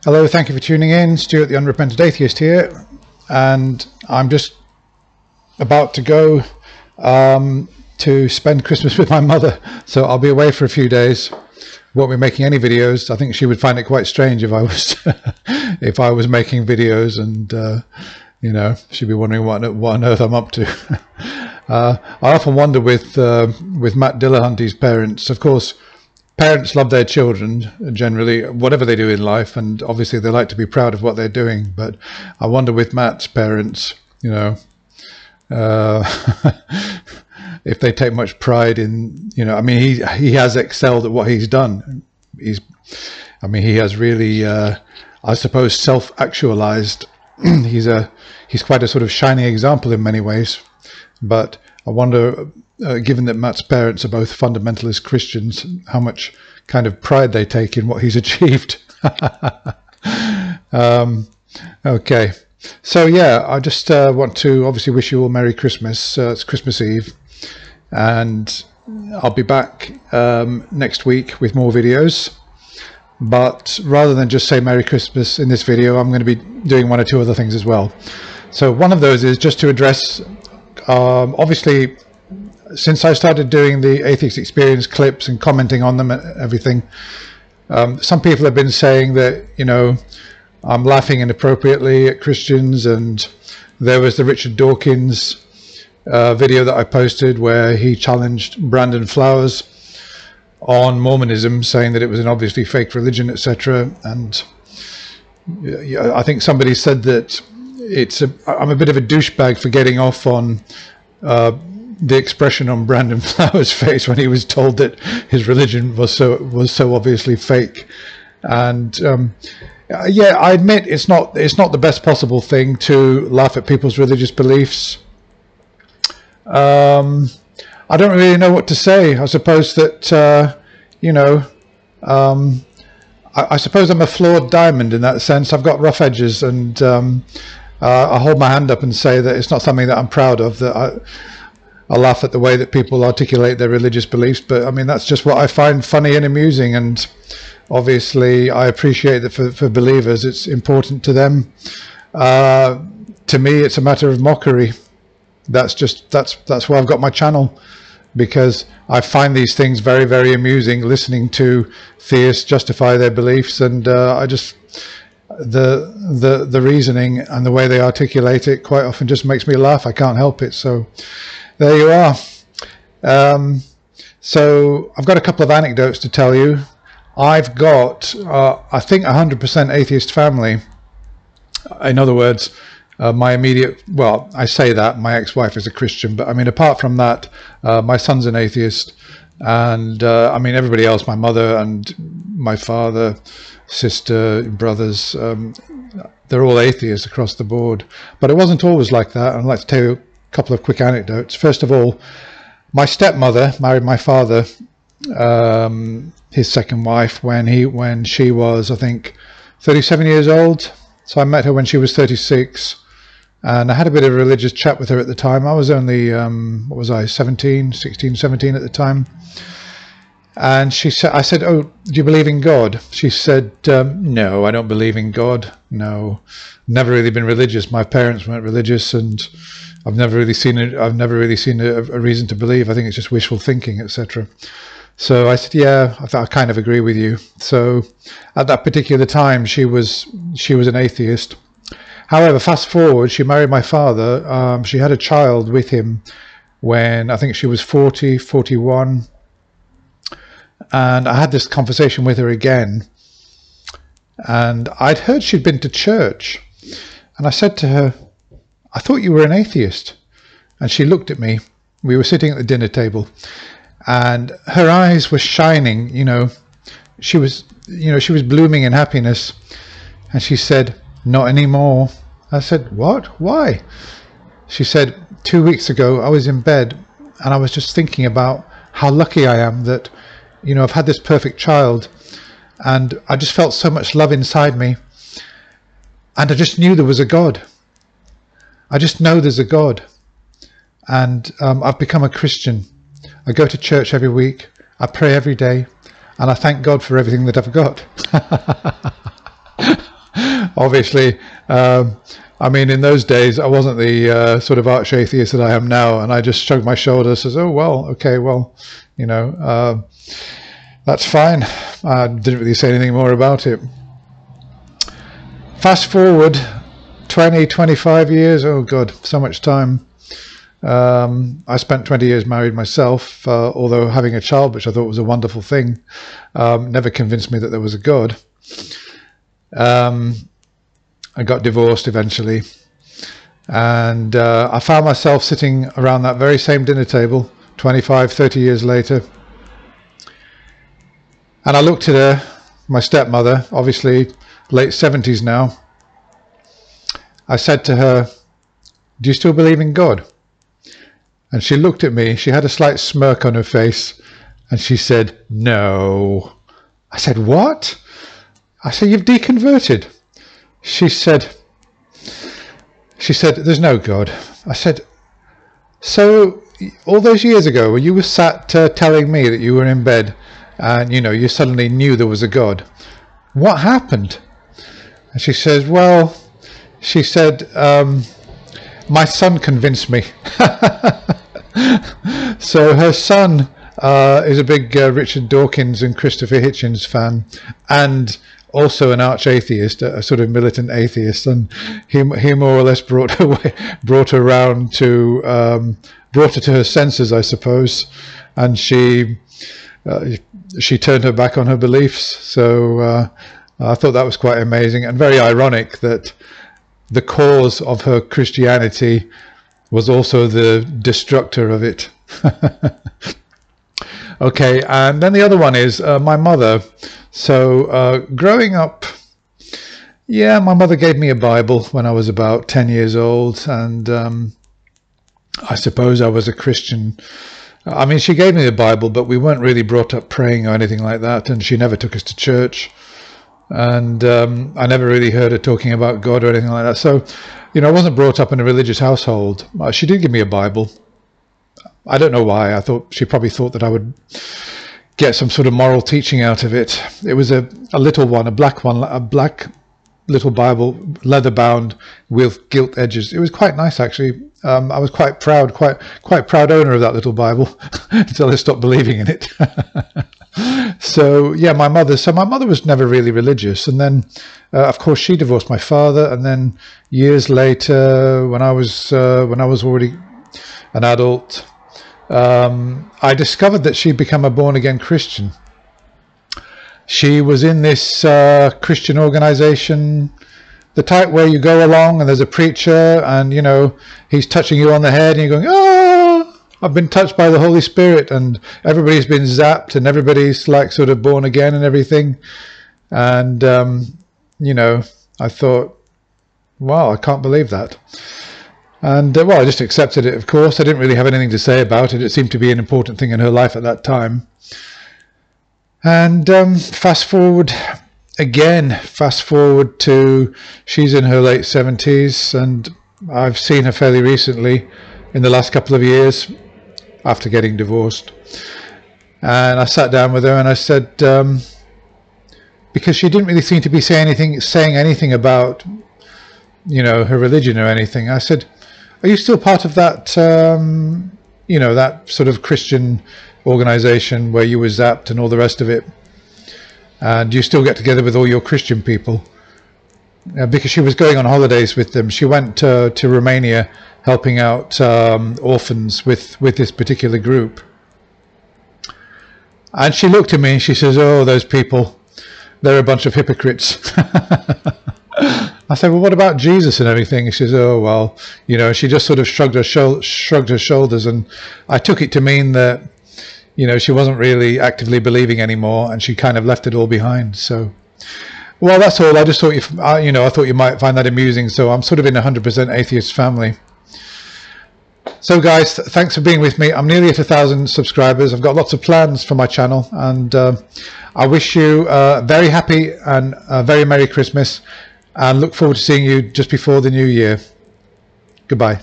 Hello, thank you for tuning in. Stuart the Unrepentant Atheist here, and I'm just about to go to spend Christmas with my mother, so I'll be away for a few days. Won't be making any videos. I think she would find it quite strange if I was if I was making videos, and you know, she'd be wondering what on earth I'm up to. I often wonder with Matt Dillahunty's parents. Of course, parents love their children generally, whatever they do in life, and obviously they like to be proud of what they're doing. But I wonder with Matt's parents, you know, if they take much pride in, you know, I mean, he has excelled at what he's done. I mean, he has really, I suppose, self-actualized. He's quite a sort of shining example in many ways. But I wonder, given that Matt's parents are both fundamentalist Christians, how much kind of pride they take in what he's achieved. Okay, so yeah, I just want to obviously wish you all Merry Christmas. It's Christmas Eve, and I'll be back next week with more videos. But rather than just say Merry Christmas in this video, I'm going to be doing one or two other things as well. So one of those is just to address, obviously, since I started doing the Atheist Experience clips and commenting on them and everything, some people have been saying that, you know, I'm laughing inappropriately at Christians, and there was the Richard Dawkins video that I posted where he challenged Brandon Flowers on Mormonism, saying that it was an obviously fake religion, etc. And I think somebody said that I'm a bit of a douchebag for getting off on the expression on Brandon Flowers' face when he was told that his religion was so obviously fake. And yeah, I admit it's not the best possible thing to laugh at people's religious beliefs. I don't really know what to say. I suppose that you know, I suppose I'm a flawed diamond in that sense. I've got rough edges, and I hold my hand up and say that it's not something that I'm proud of, that I laugh at the way that people articulate their religious beliefs. But I mean, that's just what I find funny and amusing, and obviously I appreciate that for believers it's important to them. To me, it's a matter of mockery. That's why I've got my channel, because I find these things very, very amusing, listening to theists justify their beliefs, and I just the reasoning and the way they articulate it quite often just makes me laugh. I can't help it. So there you are. So I've got a couple of anecdotes to tell you. I've got I think 100% atheist family. In other words, my immediate, well, I say that my ex-wife is a Christian, but I mean, apart from that, my son's an atheist, and I mean, everybody else, my mother and my father, sister, brothers, they're all atheists across the board. But it wasn't always like that. I'd like to tell you a couple of quick anecdotes. First of all, my stepmother married my father, his second wife, when she was, I think, 37 years old. So I met her when she was 36. And I had a bit of a religious chat with her at the time. I was only, what was I, 16, 17 at the time. And she said, I said, "Oh, do you believe in God?" She said, "No, I don't believe in God. No, never really been religious. My parents weren't religious, and I've never really seen a reason to believe. I think it's just wishful thinking, etc." So I said, "Yeah, I kind of agree with you." So at that particular time, she was an atheist. However, fast forward, she married my father. She had a child with him when I think she was 40, 41. And I had this conversation with her again. And I'd heard she'd been to church. And I said to her, "I thought you were an atheist." And she looked at me. We were sitting at the dinner table. And her eyes were shining, you know. She was blooming in happiness. And she said, "Not anymore." I said, "What? Why?" She said, 2 weeks ago I was in bed and I was just thinking about how lucky I am that, you know, I've had this perfect child, and I just felt so much love inside me, and I just knew there was a God. I just know there's a God, and I've become a Christian. I go to church every week, I pray every day, and I thank God for everything that I've got. Obviously, I mean, in those days, I wasn't the sort of arch atheist that I am now, and I just shrugged my shoulders, says, "Oh well, okay, well, you know, that's fine." I didn't really say anything more about it. Fast forward 20, 25 years. Oh God, so much time. I spent 20 years married myself, although having a child, which I thought was a wonderful thing, never convinced me that there was a God. I got divorced eventually, and I found myself sitting around that very same dinner table 25, 30 years later, and I looked at her, my stepmother, obviously late 70s now. I said to her, "Do you still believe in God?" And she looked at me, she had a slight smirk on her face, and she said, "No." I said, "What?" I said, "You've deconverted." She said, "There's no God." I said, "So all those years ago when you were sat telling me that you were in bed and you suddenly knew there was a God, what happened?" And she says, "Well," she said, "my son convinced me." So her son is a big Richard Dawkins and Christopher Hitchens fan, and also an arch atheist, a sort of militant atheist, and he more or less brought her around to brought her to her senses, I suppose, and she turned her back on her beliefs. So I thought that was quite amazing and very ironic that the cause of her Christianity was also the destructor of it. Okay, and then the other one is my mother. So growing up, yeah, my mother gave me a Bible when I was about 10 years old, and I suppose I was a Christian. I mean, she gave me the Bible, but we weren't really brought up praying or anything like that, and she never took us to church, and I never really heard her talking about God or anything like that. So, I wasn't brought up in a religious household. She did give me a Bible. I don't know why. I thought she probably thought that I would get some sort of moral teaching out of it. It was a little one, a black little Bible, leather bound with gilt edges. It was quite nice, actually. I was quite proud owner of that little Bible until I stopped believing in it. So yeah, my mother was never really religious, and then of course she divorced my father, and then years later, when I was already an adult, I discovered that she'd become a born-again Christian. She was in this Christian organization, the type where you go along and there's a preacher and he's touching you on the head and you're going, "Oh, I've been touched by the Holy Spirit," and everybody's been zapped and everybody's like sort of born again and everything. And I thought, wow, I can't believe that. And well, I just accepted it, of course. I didn't really have anything to say about it. It seemed to be an important thing in her life at that time. And fast forward to she's in her late 70s, and I've seen her fairly recently in the last couple of years after getting divorced. And I sat down with her and I said, because she didn't really seem to be saying anything about her religion or anything, I said, "Are you still part of that that sort of Christian organization where you were zapped and all the rest of it, and do you still get together with all your Christian people?" Because she was going on holidays with them. She went to Romania helping out orphans with this particular group, and she looked at me and she says, "Oh, those people, they're a bunch of hypocrites." I said, "Well, what about Jesus and everything?" She says, "Oh, well," she just sort of shrugged her shoulders, and I took it to mean that she wasn't really actively believing anymore, and she kind of left it all behind. So, well, that's all. I just thought I thought you might find that amusing. So I'm sort of in a 100% atheist family. So guys, thanks for being with me. I'm nearly at 1,000 subscribers. I've got lots of plans for my channel, and I wish you a very happy and a very Merry Christmas, and look forward to seeing you just before the new year. Goodbye.